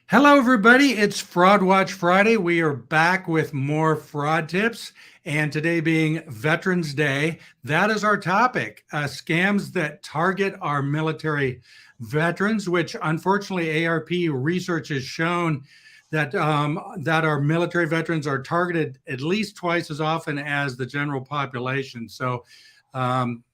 Hello, everybody. It's Fraud Watch Friday. We are back with more fraud tips. And today being Veterans Day, that is our topic, scams that target our military veterans, which unfortunately AARP research has shown that our military veterans are targeted at least twice as often as the general population. So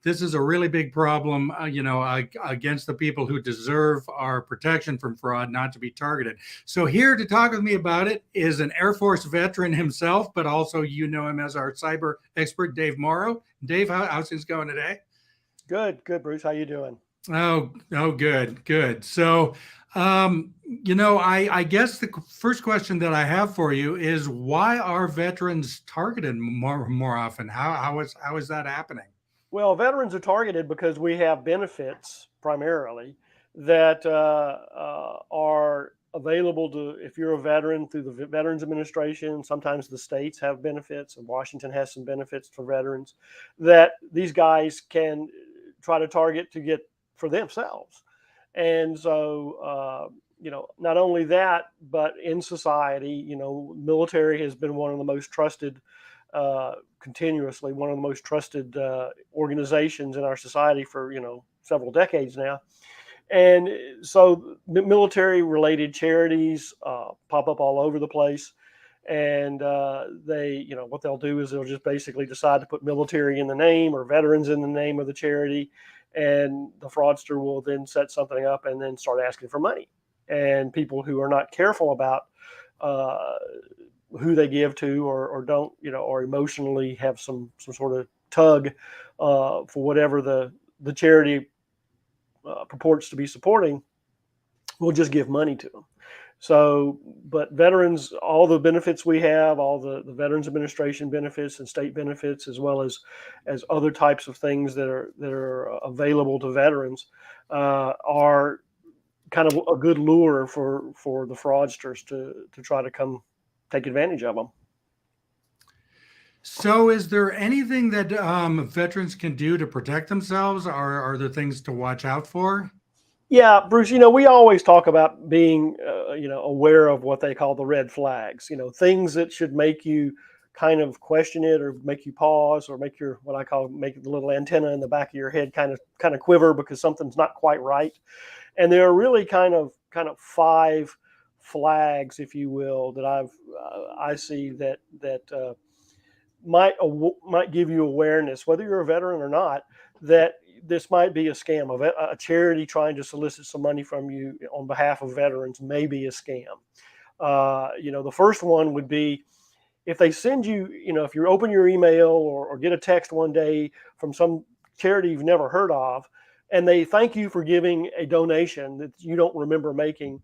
this is a really big problem, against the people who deserve our protection from fraud, not to be targeted. So here to talk with me about it is an Air Force veteran himself, but also you know him as our cyber expert, Dave Morrow. Dave, how's things going today? Good, Bruce. How you doing? Good. So, I guess the first question that I have for you is why are veterans targeted more often? How is that happening? Well, veterans are targeted because we have benefits primarily that are available to if you're a veteran through the Veterans Administration. Sometimes the states have benefits, and Washington has some benefits for veterans that these guys can try to target to get for themselves. And so, not only that, but in society, military has been one of the most trusted, continuously one of the most trusted organizations in our society for several decades now. And so, military-related charities pop up all over the place. And what they'll do is they'll just basically decide to put military in the name or veterans in the name of the charity, and the fraudster will then set something up and then start asking for money. And people who are not careful about uh, who they give to, or don't, or emotionally have some sort of tug for whatever the charity purports to be supporting, will just give money to them. So, but veterans, all the benefits we have, all the Veterans Administration benefits and state benefits, as well as other types of things that are available to veterans, are kind of a good lure for the fraudsters to try to come take advantage of them. So, is there anything that veterans can do to protect themselves? Are there things to watch out for? Yeah, Bruce, we always talk about being, aware of what they call the red flags, things that should make you kind of question it or make you pause or make your, what I call, make the little antenna in the back of your head kind of quiver because something's not quite right. And there are really kind of five flags, if you will, that I see that might give you awareness, whether you're a veteran or not, that this might be a scam. A charity trying to solicit some money from you on behalf of veterans may be a scam. The first one would be if they send you, if you open your email or get a text one day from some charity you've never heard of, and they thank you for giving a donation that you don't remember making.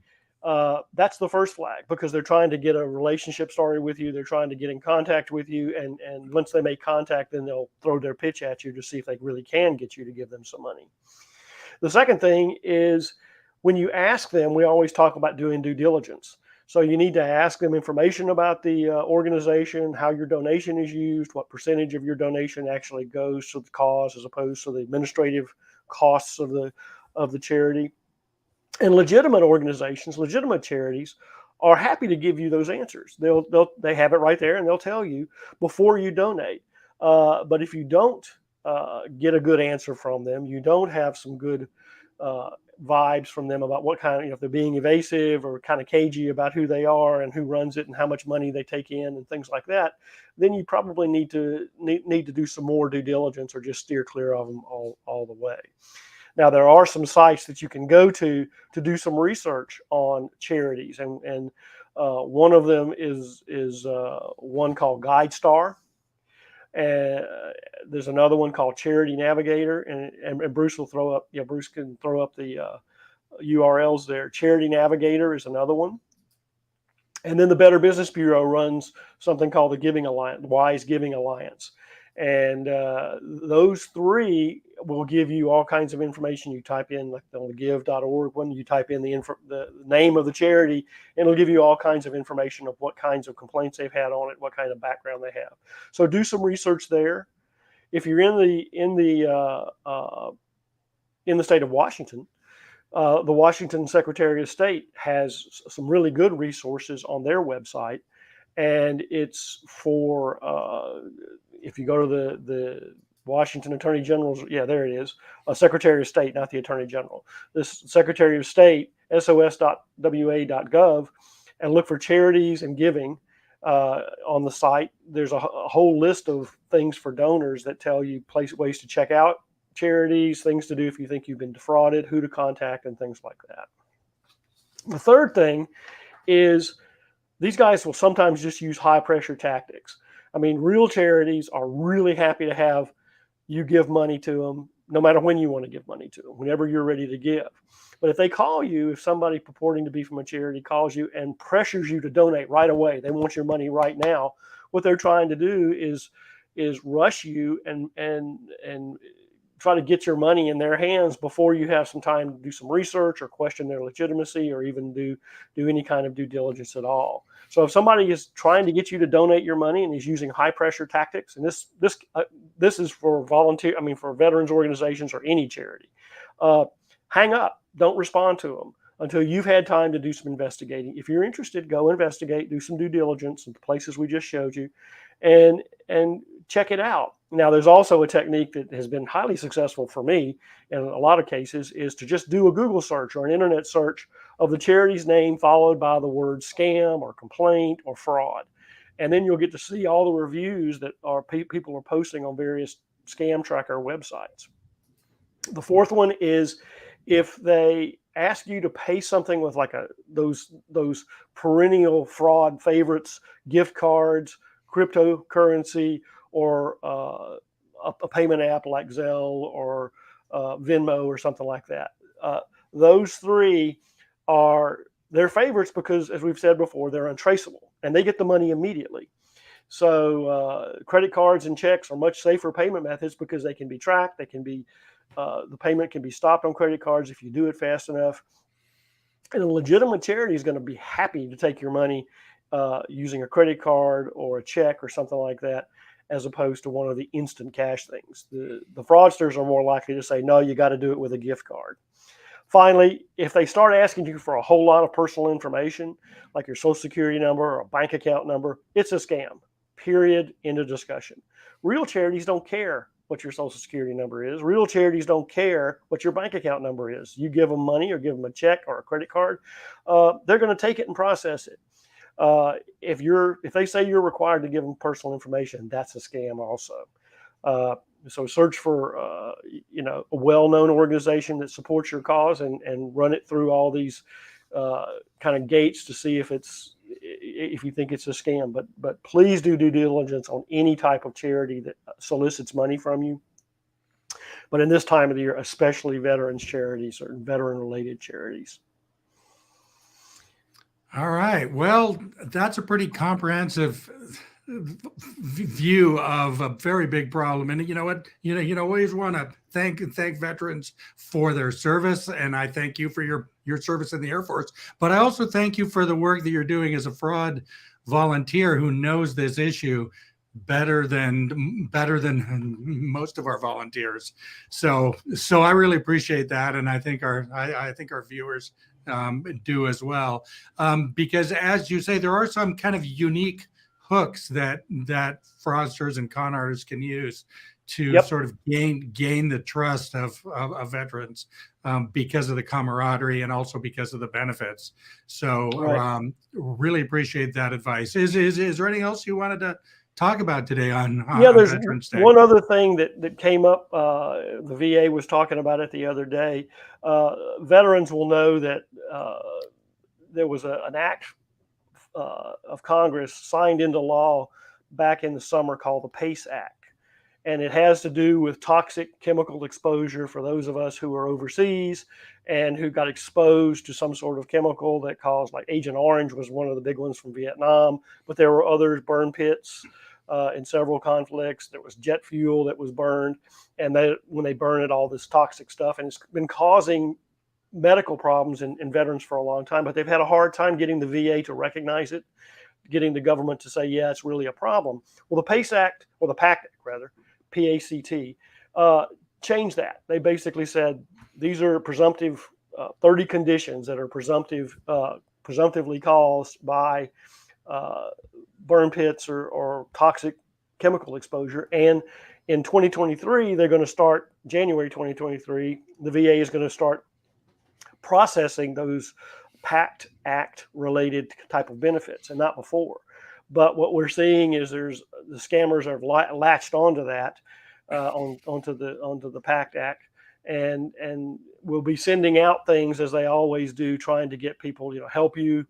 That's the first flag because they're trying to get a relationship started with you. They're trying to get in contact with you, and once they make contact, then they'll throw their pitch at you to see if they really can get you to give them some money. The second thing is when you ask them, we always talk about doing due diligence. So you need to ask them information about the organization, how your donation is used, what percentage of your donation actually goes to the cause as opposed to the administrative costs of the charity. And legitimate organizations, legitimate charities, are happy to give you those answers. They have it right there, and they'll tell you before you donate. But if you don't get a good answer from them, you don't have some good uh, vibes from them about what kind of, if they're being evasive or kind of cagey about who they are and who runs it and how much money they take in and things like that, then you probably need to do some more due diligence or just steer clear of them all the way. Now, there are some sites that you can go to do some research on charities, and one of them is one called GuideStar, and there's another one called Charity Navigator, and Bruce will throw up. Yeah, Bruce can throw up the URLs there. Charity Navigator is another one, and then the Better Business Bureau runs something called the Giving Alliance, Wise Giving Alliance. And those three will give you all kinds of information. You type in, like on the give.org one, you type in the name of the charity, and it'll give you all kinds of information of what kinds of complaints they've had on it, what kind of background they have. So do some research there. If you're in the state of Washington, The Washington Secretary of State has some really good resources on their website, and it's for if you go to the Washington Attorney General's, yeah, there it is, Secretary of State, not the Attorney General. This Secretary of State, sos.wa.gov, and look for charities and giving on the site. There's a whole list of things for donors that tell you ways to check out charities, things to do if you think you've been defrauded, who to contact, and things like that. The third thing is these guys will sometimes just use high pressure tactics. I mean, real charities are really happy to have you give money to them, no matter when you want to give money to them, whenever you're ready to give. But if they call you, if somebody purporting to be from a charity calls you and pressures you to donate right away, they want your money right now. What they're trying to do is rush you and try to get your money in their hands before you have some time to do some research or question their legitimacy or even do any kind of due diligence at all. So if somebody is trying to get you to donate your money and is using high pressure tactics, and this is for for veterans organizations or any charity, hang up, don't respond to them until you've had time to do some investigating. If you're interested, go investigate, do some due diligence in the places we just showed you, and check it out. Now, there's also a technique that has been highly successful for me in a lot of cases, is to just do a Google search or an internet search of the charity's name followed by the word scam or complaint or fraud. And then you'll get to see all the reviews that people are posting on various scam tracker websites. The fourth one is if they ask you to pay something with like those perennial fraud favorites, gift cards, cryptocurrency, or a payment app like Zelle or Venmo or something like that. Those three are their favorites because, as we've said before, they're untraceable and they get the money immediately. So credit cards and checks are much safer payment methods because they can be tracked. They can be the payment can be stopped on credit cards if you do it fast enough. And a legitimate charity is going to be happy to take your money using a credit card or a check or something like that, as opposed to one of the instant cash things. The fraudsters are more likely to say, no, you got to do it with a gift card. Finally, if they start asking you for a whole lot of personal information, like your social security number or a bank account number, it's a scam. Period. End of discussion. Real charities don't care what your social security number is. Real charities don't care what your bank account number is. You give them money or give them a check or a credit card, they're going to take it and process it. If they say you're required to give them personal information, that's a scam also. So search for a well-known organization that supports your cause and run it through all these kind of gates to see if you think it's a scam. But please do due diligence on any type of charity that solicits money from you. But in this time of the year, especially veterans charities or veteran-related charities. All right. Well, that's a pretty comprehensive view of a very big problem. And you know what? You always want to thank veterans for their service, and I thank you for your service in the Air Force. But I also thank you for the work that you're doing as a fraud volunteer who knows this issue better than most of our volunteers. So I really appreciate that, and I think our viewers do as well, because as you say, there are some kind of unique hooks that fraudsters and con artists can use to sort of gain the trust of veterans because of the camaraderie and also because of the benefits. So really appreciate that advice. Is there anything else you wanted to talk about today on there's Veterans Day? One other thing that came up, the VA was talking about it the other day. Veterans will know that there was an act of Congress signed into law back in the summer called the PACE Act. And it has to do with toxic chemical exposure for those of us who are overseas and who got exposed to some sort of chemical that caused, like Agent Orange was one of the big ones from Vietnam, but there were others, burn pits in several conflicts. There was jet fuel that was burned, and when they burn it, all this toxic stuff, and it's been causing medical problems in veterans for a long time, but they've had a hard time getting the VA to recognize it, getting the government to say, yeah, it's really a problem. Well, the PACE Act, or the PACT Act rather, PACT, changed that. They basically said these are presumptive 30 conditions that are presumptively caused by burn pits or toxic chemical exposure. And in 2023, they're going to start, January 2023, the VA is going to start processing those PACT Act related type of benefits, and not before. But what we're seeing is the scammers are latched onto that, onto the PACT Act, and will be sending out things as they always do, trying to get people, help you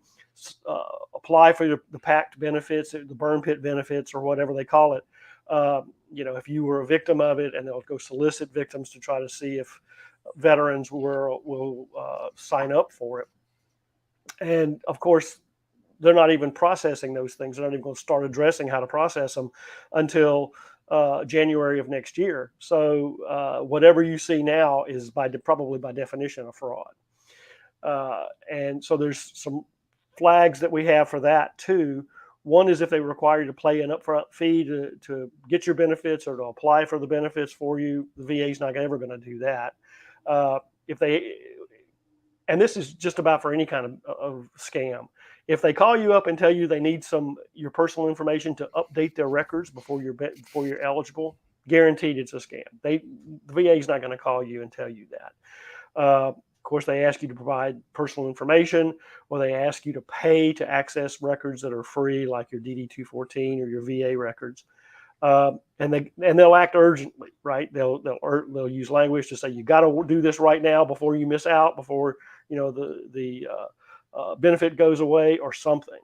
apply for the PACT benefits, the burn pit benefits, or whatever they call it. If you were a victim of it, and they'll go solicit victims to try to see if veterans will sign up for it. And of course, they're not even processing those things. They're not even going to start addressing how to process them until January of next year. So whatever you see now is probably by definition a fraud. And so there's some flags that we have for that too. One is if they require you to pay an upfront fee to get your benefits or to apply for the benefits for you. The VA is not ever going to do that. And this is just about for any kind of scam. If they call you up and tell you they need your personal information to update their records before you're eligible, guaranteed it's a scam. The VA is not going to call you and tell you that. Of course, they ask you to provide personal information, or they ask you to pay to access records that are free, like your DD-214 or your VA records. And they'll act urgently, right? They'll use language to say you got to do this right now before you miss out, before the benefit goes away or something.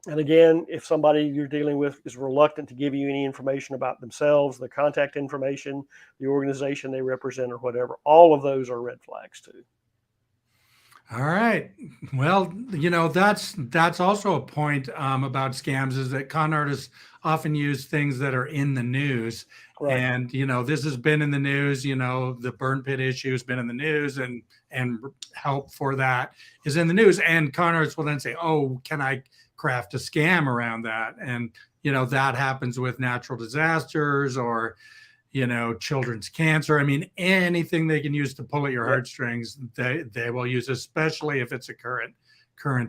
And again, if somebody you're dealing with is reluctant to give you any information about themselves, the contact information, the organization they represent, or whatever, all of those are red flags too. All right. Well, that's also a point about scams, is that con artists often use things that are in the news. Right. And, this has been in the news, the burn pit issue has been in the news, and help for that is in the news. And con artists will then say, oh, can I craft a scam around that? And, that happens with natural disasters or, children's cancer. I mean, anything they can use to pull at your heartstrings, they will use, especially if it's a current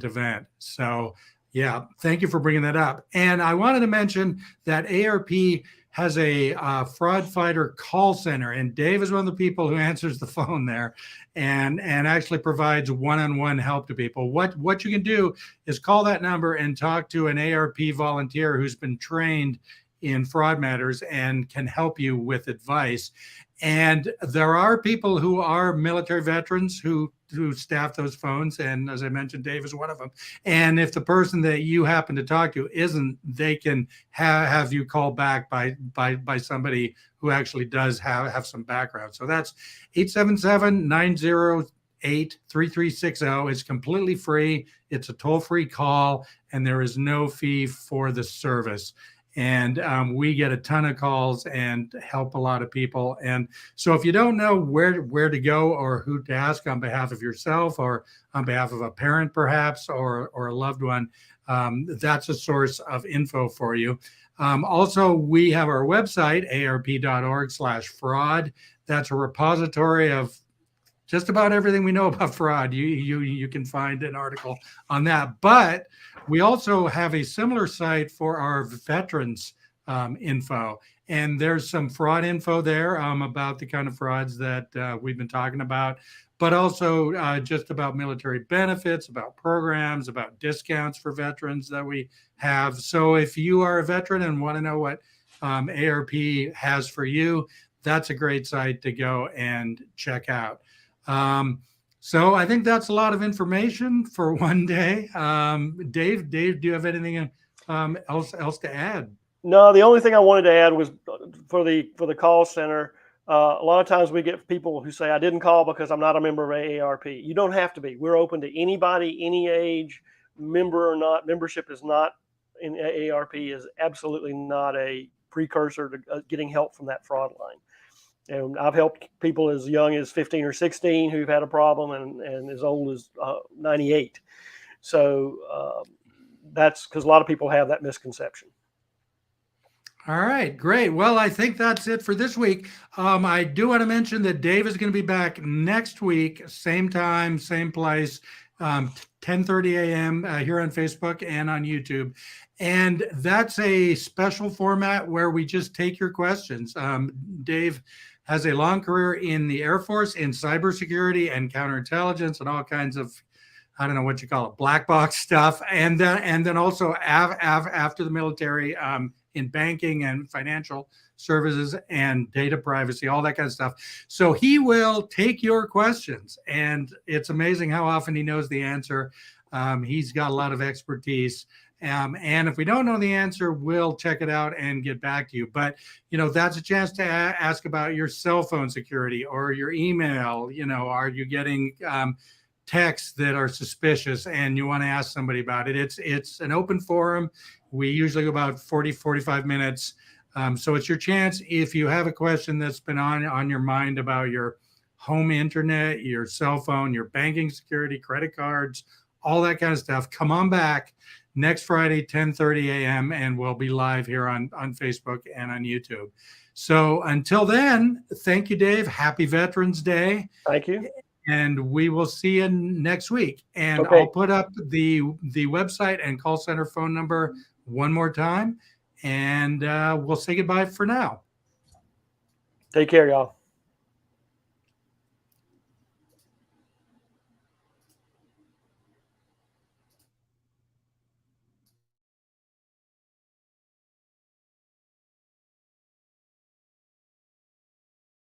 event. So, yeah, thank you for bringing that up. And I wanted to mention that AARP has a fraud fighter call center, and Dave is one of the people who answers the phone there, and actually provides one-on-one help to people. What you can do is call that number and talk to an AARP volunteer who's been trained in fraud matters and can help you with advice. And there are people who are military veterans who staff those phones. And as I mentioned, Dave is one of them. And if the person that you happen to talk to isn't, they can have you called back by somebody who actually does have some background. So that's 877-908-3360. It's completely free. It's a toll-free call, and there is no fee for the service. And we get a ton of calls and help a lot of people. And so if you don't know where to go or who to ask on behalf of yourself or on behalf of a parent, perhaps, or a loved one, that's a source of info for you. Also, we have our website, aarp.org/fraud. That's a repository of just about everything we know about fraud. You can find an article on that. But we also have a similar site for our veterans info. And there's some fraud info there about the kind of frauds that we've been talking about, but also just about military benefits, about programs, about discounts for veterans that we have. So if you are a veteran and want to know what AARP has for you, that's a great site to go and check out. So I think that's a lot of information for one day. Dave, do you have anything else to add? No, the only thing I wanted to add was for the call center. A lot of times we get people who say, I didn't call because I'm not a member of AARP. You don't have to be. We're open to anybody, any age, member or not. Membership is not in AARP, is absolutely not a precursor to getting help from that fraud line. And I've helped people as young as 15 or 16 who've had a problem, and as old as 98. So that's because a lot of people have that misconception. All right, great. Well, I think that's it for this week. I do want to mention that Dave is going to be back next week, same time, same place, 10:30 a.m. Here on Facebook and on YouTube. And that's a special format where we just take your questions. Dave has a long career in the Air Force in cybersecurity and counterintelligence and all kinds of, I don't know what you call it, black box stuff, and then also after the military, in banking and financial services and data privacy, all that kind of stuff. So he will take your questions, and it's amazing how often he knows the answer. He's got a lot of expertise. And if we don't know the answer, we'll check it out and get back to you. But, that's a chance to ask about your cell phone security or your email. Are you getting texts that are suspicious and you want to ask somebody about it? It's an open forum. We usually go about 45 minutes. So it's your chance. If you have a question that's been on your mind about your home internet, your cell phone, your banking security, credit cards, all that kind of stuff, come on back next Friday, 10:30 a.m. and we'll be live here on Facebook and on YouTube. So until then, thank you, Dave. Happy Veterans Day. Thank you. And we will see you next week. And Okay. I'll put up the website and call center phone number one more time. And we'll say goodbye for now. Take care, y'all.